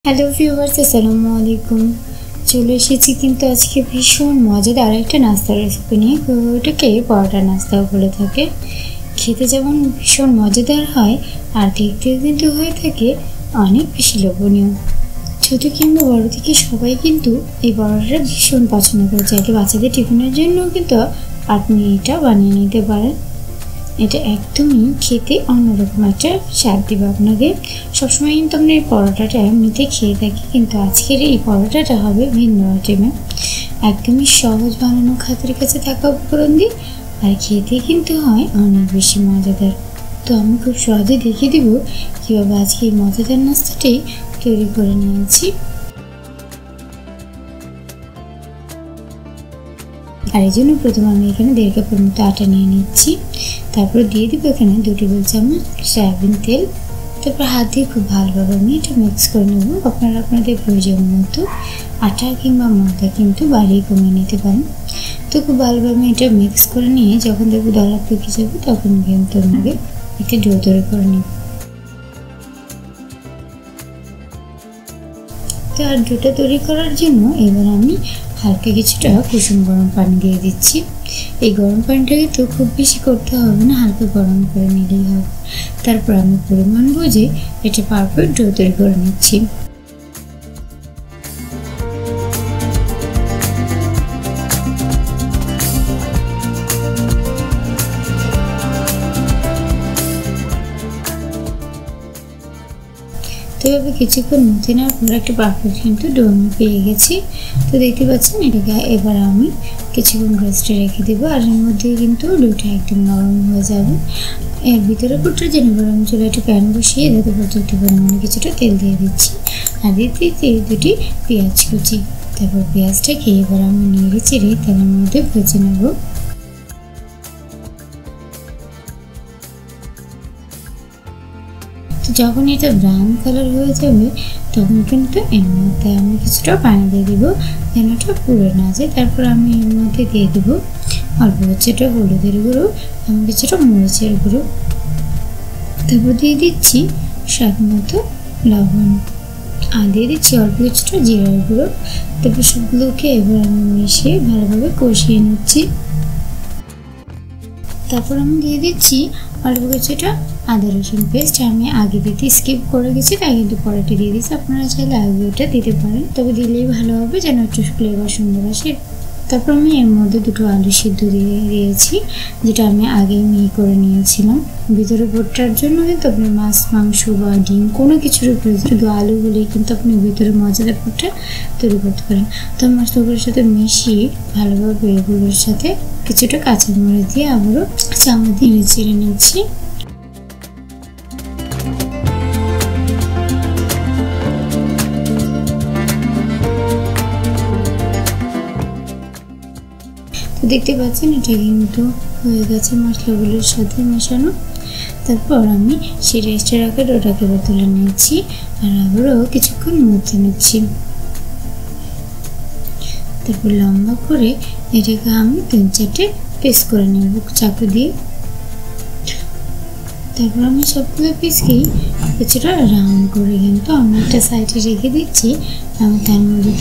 Hello viewers, আসসালামু আলাইকুম। চলে এসেছি কিন্তু আজকে ভীষণ মজাদার একটা নাস্তার রেসিপি নিয়ে। ওটাকে পরোটা নাস্তাও বলে থাকে। খেতে যেমন ভীষণ মজাদার হয় আর দেখতেও কিন্তু হয়ে থাকে অনেক বেশি লোভনীয়। ছোটো কিংবা বড়ো থেকে সবাই কিন্তু এই পরোটাটা ভীষণ পছন্দ করে। চাইলে বাচ্চাদের টিফিনের জন্যও কিন্তু আপনি এটা বানিয়ে নিতে পারেন। এটা একদমই খেতে অন্যরকম একটা স্বাদ দেবে আপনাকে। সবসময় কিন্তু আমরা এই পরোটাটা এমনিতে খেয়ে থাকি, কিন্তু আজকের এই পরোটাটা হবে ভিন্ন আইটেমে। একদমই সহজ বানানো, খাতের কাছে থাকা উপকরণ দিয়ে, আর খেতে কিন্তু হয় অনেক বেশি মজাদার। তো আমি খুব সহজে দেখিয়ে দেব কীভাবে আজকে এই মজাদার নাস্তাটি তৈরি করে নিয়েছি। আর এই জন্য প্রথমে আমি এখানে 1.5 কাপের মতো আটা নিয়ে নিচ্ছি। তারপর দিয়ে দিব এখানে 2 টেবিল চামচ সয়াবিন তেল। তারপর হাত দিয়ে খুব ভালোভাবে আমি এটা মিক্স করে নেব। আপনারা আপনাদের প্রয়োজন মতো আটা কিংবা ময়দা কিন্তু বাড়িয়ে কমিয়ে নিতে পারেন। তো খুব ভালোভাবে আমি এটা মিক্স করে নিয়ে যখন দেখবো দলা পেকে যাবে তখন কিন্তু আমাকে একটা ডো তৈরি করে নেব। তো আর ডোটা তৈরি করার জন্য এবার আমি হালকা কিছুটা কুসুম গরম পানি দিয়ে দিচ্ছি। এই গরম পানিটাকে তো খুব বেশি করতে হবে না, হালকা গরম করে নিলেই হবে। তারপর আমি পরিমাণ বুঝে এটা পারফেক্ট ডো তৈরি করে নিচ্ছি। তো এভাবে কিছুক্ষণ মুছে নেওয়ার পর একটা পারফেক্ট কিন্তু ডো আমি পেয়ে গেছি। তো দেখতে পাচ্ছেন এটাকে এবার আমি কিছুক্ষণ রেস্টে রেখে দেবো। আর এর মধ্যে কিন্তু ডোটা একদম নরম হয়ে যাবে। এর ভিতরে পুটটার জন্য গরম চুলায় একটা প্যান বসিয়ে তাতে পর্যাপ্ত পরিমাণে কিছুটা তেল দিয়ে দিচ্ছি। আর দিতে 2টি পেঁয়াজ কুচি। তারপর পেঁয়াজটাকে এবার আমি নেড়ে চেড়ে তেলের মধ্যে ভেজে নেব। যখন এটা ব্রাউন কালার হয়ে যাবে তখন কিন্তু এর মধ্যে আমি কিছুটা পানি দিয়ে দেবো যেন এটা পুড়ে না যায়। তারপর আমি এর মধ্যে দিয়ে দেবো অল্প কিছুটা হলুদের গুঁড়ো এবং কিছুটা মরিচের গুঁড়ো। তারপর দিয়ে দিচ্ছি স্বাদ মতো লবণ আর দিয়ে দিচ্ছি অল্প কিছুটা জিরার গুঁড়ো। তারপর সবগুলোকে এবার আমি মিশিয়ে ভালোভাবে কষিয়ে নিচ্ছি। তারপর আমি দিয়ে দিচ্ছি অল্প কিছুটা আদা রসুন পেস্ট। আমি আগে দিতে স্কিপ করে গেছি, তাই কিন্তু পরেটা দিয়ে দিচ্ছি। আপনারা চাইলে আগে ওটা দিতে পারেন, তবে দিলেই ভালো হবে যেন একটু ফ্লেভার সুন্দর আসে। তারপর আমি এর মধ্যে 2টো আলু সিদ্ধ দিয়ে দিয়েছি, যেটা আমি আগেই মিহি করে নিয়েছিলাম। ভিতরে ভর্তার জন্য কিন্তু আপনি মাছ, মাংস বা ডিম কোনো কিছুর প্রয়োজন, শুধু আলু হলেই কিন্তু আপনি ভিতরে মজাদার ভর্তা তৈরি করতে পারেন। তো মশলাগুলোর সাথে মিশিয়ে ভালোভাবে এগুলোর সাথে কিছুটা কাঁচামরিচ দিয়ে আবারও চামচ দিয়ে নেড়ে নিচ্ছি। দেখতে পাচ্ছেন এটা কিন্তু হয়ে গেছে মশলাগুলোর সাথে মেশানো। তারপর আমি সেই রেস্টে রাখা ডোটাকে তুলে নিচ্ছি আর আবারও কিছুক্ষণ মুছে নিচ্ছি। তারপর লম্বা করে এটাকে আমি 3-4টে পিস করে নেব চাকু দিয়ে। তারপর আমি সবগুলো পিসকেই কিছুটা রাউন্ড করে কিন্তু আমি একটা সাইডে রেখে দিচ্ছি। আমি তার মধ্যে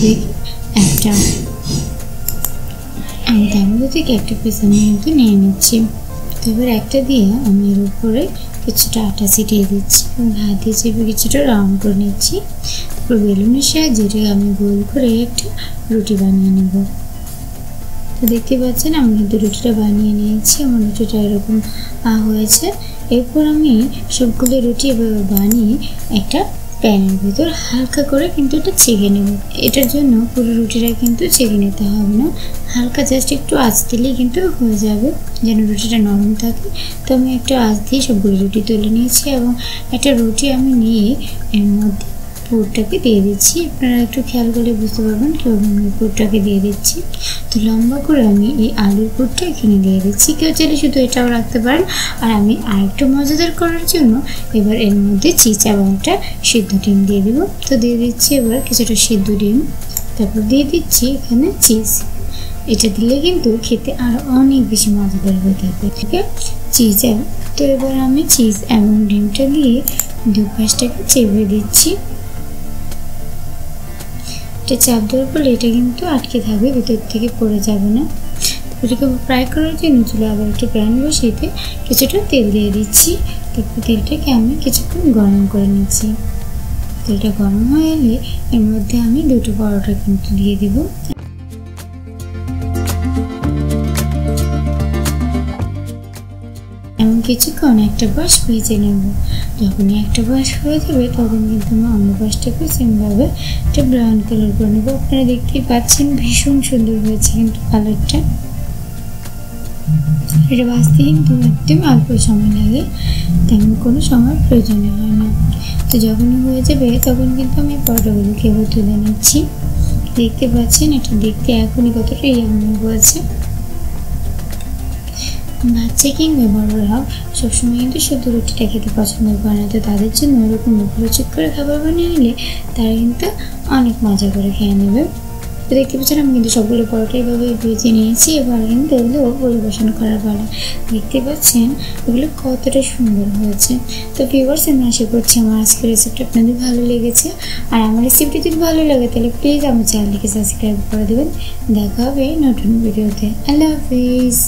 থেকে একটা পিস আমি কিন্তু নিয়ে নিচ্ছি। তারপর একটা দিয়ে আমি এর উপরে কিছুটা আটা ছিটিয়ে দিচ্ছি এবং হাত দিয়ে চেপে কিছুটা রাউন্ড করে নিচ্ছি। তারপর বেলুনের সাহায্যে আমি গোল করে একটা রুটি বানিয়ে নেব। তো দেখতে পাচ্ছেন আমি কিন্তু রুটিটা বানিয়ে নিয়েছি। আমার রুটিটা এরকম হয়েছে। এরপর আমি সবগুলো রুটি এভাবে বানিয়ে একটা প্যানের ভিতর হালকা করে কিন্তু এটা ছেঁকে নেব। এটার জন্য পুরো রুটিটা কিন্তু ছেঁকে নিতে হবে না, হালকা জাস্ট একটু আঁচ দিলেই কিন্তু হয়ে যাবে, যেন রুটিটা নরম থাকে। তো আমি একটা আঁচ দিয়ে সবগুলো রুটি তুলে নিয়েছি এবং একটা রুটি আমি নিয়ে এর মধ্যে পুরটাকে দিয়ে দিচ্ছি। আপনারা একটু খেয়াল করলে বুঝতে পারবেন কীভাবে আমি পুরটাকে দিয়ে দিচ্ছি। তো লম্বা করে আমি এই আলুর পুরটা এখানে দিয়ে দিচ্ছি। কেউ চাইলে শুধু এটাও রাখতে পারেন। আর আমি আরেকটু মজাদার করার জন্য এবার এর মধ্যে চিজ এবং একটা সিদ্ধ ডিম দিয়ে দেবো। তো দিয়ে দিচ্ছি এবার কিছুটা সিদ্ধ ডিম। তারপর দিয়ে দিচ্ছি এখানে চিজ। এটা দিলে কিন্তু খেতে আরও অনেক বেশি মজাদার হয়ে থাকে। ঠিক আছে, চিজ। তো এবার আমি চিজ এবং ডিমটা দিয়ে দুপাশটাকে চেপে দিচ্ছি। এটা চাপ দেওয়ার ফলে এটা কিন্তু আটকে থাকবে, ভিতর থেকে পড়ে যাবে না। এটাকে ফ্রাই করার জন্য চুলে আবার একটু প্যান বসিয়ে কিছুটা তেল দিয়ে দিচ্ছি। তারপর তেলটাকে আমি কিছুক্ষণ গরম করে নিচ্ছি। তেলটা গরম হয়ে এলে এর মধ্যে আমি দুটো পরোটা কিন্তু দিয়ে দিব। এমন কিছুক্ষণ একটা পাশ ভেজে নেব। যখনই একটা পাশ হয়ে যাবে তখন কিন্তু আমি অন্য পাশটাকে সেমভাবে একটা ব্রাউন কালার করে নেব। আপনারা দেখতেই পাচ্ছেন ভীষণ সুন্দর হয়েছে কিন্তু কালারটা। এটা ভাজতে কিন্তু একদম অল্প সময় লাগে, তেমন কোনো সময় প্রয়োজন হয় না। তো যখনই হয়ে যাবে তখন কিন্তু আমি পরোটাগুলোকে এবার তুলে নিচ্ছি। দেখতে পাচ্ছেন এটা দেখতে এখনই কতটা ইয়ামি হয়েছে। বাচ্চা কিংবা বড়রা সবসময় কিন্তু শুধু রুটিটা খেতে পছন্দ করে না, তো তাদের জন্য ওরকম মুখরোচক করে খাবার বানিয়ে নিলে তারা কিন্তু অনেক মজা করে খেয়ে নেবে। তো দেখতে পাচ্ছেন আমি কিন্তু সবগুলো পরোটা এভাবে ভেজে নিয়েছি। এবার কিন্তু এগুলো পরিবেশন করার পালা। দেখতে পাচ্ছেন এগুলো কতটা সুন্দর হয়েছে। তো ভিউয়ার্স, আমি আশা করছি আমার আজকের রেসিপিটা আপনাদের ভালো লেগেছে। আর আমার রেসিপিটি যদি ভালো লাগে তাহলে প্লিজ আমার চ্যানেলটিকে সাবস্ক্রাইব করে দেবেন। দেখা হবে নতুন ভিডিওতে। আল্লাহ হাফিজ।